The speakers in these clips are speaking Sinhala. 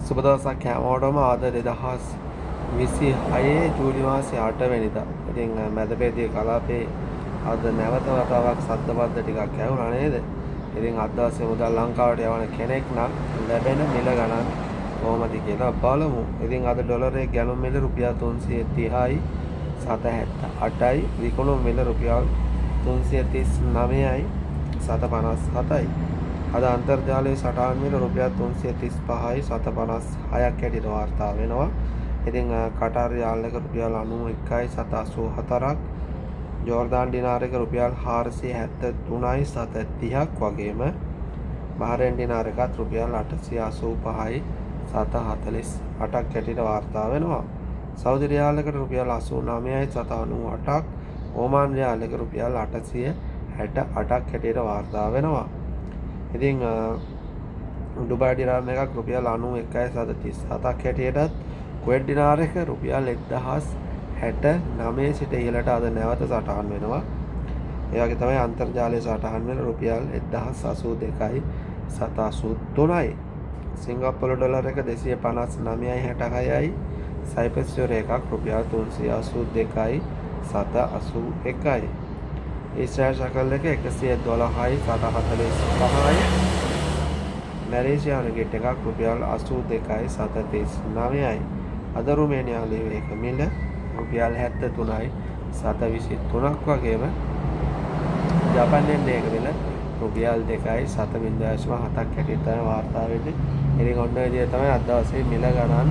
සුබ දවසක් හැමෝටම අද 2026 ජූලි මාසේ 8 වෙනිදා. ඉතින් මැදපෙදී කලාපේ අද නැවත වතාවක් සද්දබද්ද ටිකක් ඇහුණා නේද? ඉතින් අද දවසේ මුදල් ලංකාවට යවන කෙනෙක් නම් ලැබෙන මිල ගණන් කොහොමද කියලා බලමු. ඉතින් අද ඩොලරයේ ගැලුම් මිල රුපියල් 330යි 778යි. විකුණුම් මිල රුපියල් 339යි 757යි. අද අන්තර්ජාලයේ සටහන් මිල රුපියල් 335යි 756ක් හැටියට වාර්තා වෙනවා. ඉතින් කටාර් රියාල් එක රුපියල් 91යි 784ක්, ජෝර්දාන් ඩිනාර් එක රුපියල් 473යි 730ක් වගේම බහරේන් ඩිනාර් එකත් රුපියල් 885යි 748ක් හැටියට වාර්තා වෙනවා. සෞදි රියාල් එකට රුපියල් 89යි 798ක්, ඕමාන් රියාල් එක රුපියල් 868ක් හැටියට වාර්තා වෙනවා. ඉතින් ඩුබයි ඩිනාර් එකක් රුපියල් 91යි 737ක් හැටියටත්, කුවේට් ඩිනාර් එක රුපියල් 1069 සිට ඉහළට අද නැවත සටහන් වෙනවා. ඒ වගේ තමයි අන්තර්ජාලයේ සටහන් වෙන රුපියල් 1082යි 783යි. සිංගප්පූරු ඩොලර් එක 259යි 66යි. සයිප්‍රස් යුරෝ එකක් රුපියල් 382යි 781යි. ඊශ්‍රායල් ශකල් එක 112යි 745යි. මැලේසියානු රිංගිට් එකක් රුපියල් 82යි 739යි. අද රුමේනියානු ලීරය එක මිල රුපියල් 73යි 723ක් වගේම ජපාන් යෙන් එක මිල රුපියල් 2යි 7.7ක් හැටියට තමයි වාර්තා වෙන්නේ. ඉතින් ඔන්න ඔය විදිහට තමයි අද දවසේ මිල ගණන්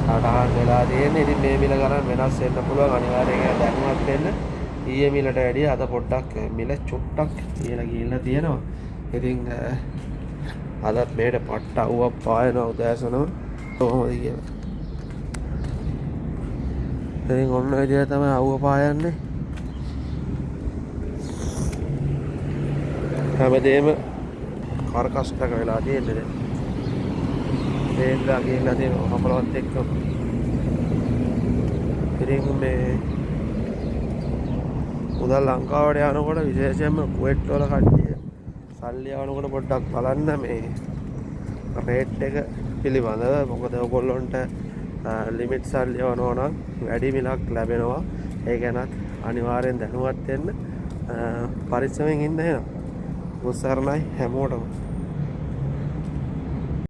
සටහන් වෙලා තියෙන්නේ. ඉතින් මේ මිල ගණන් වෙනස් වෙන්න පුළුවන්, අනිවාර්යයෙන් දැනුවත් වෙන්න. ඊයේ මිලට වැඩිය අද පොඩ්ඩක් මිල චුට්ටක් ඉහළ ගිහිල්ලා තියෙනවා. ඉතින් අදත් මේකට පට්ට අවුවක් පායනවා උදෑසනම කොහොමද කියලා. ඉතින් ඔන්න ඔය විදිහට තමයි අවුව පායන්නේ. හැමදේම කරකස්ටක වෙලා තියෙන්නේ දැන්. තේන්දා ගිහිල්ලා තියෙනවා හපලවත් එක්ක. ඉතින් මේ මුදල් ලංකාවට යනකොට විශේෂයෙන්ම කුවේට් වල කට්ටිය සල්ලි යවනකොට පොඩ්ඩක් බලන්න මේ රේට් එක පිළිබඳව. මොකද ඔයගොල්ලන්ට ලිමිට් සල්ලි යවනවා නම් වැඩි මිලක් ලැබෙනවා. ඒ ගැනත් අනිවාර්යෙන් දැනුවත් වෙන්න. පරිස්සමෙන් ඉන්න එහෙනම්. උත්සාහනයි හැමෝටම.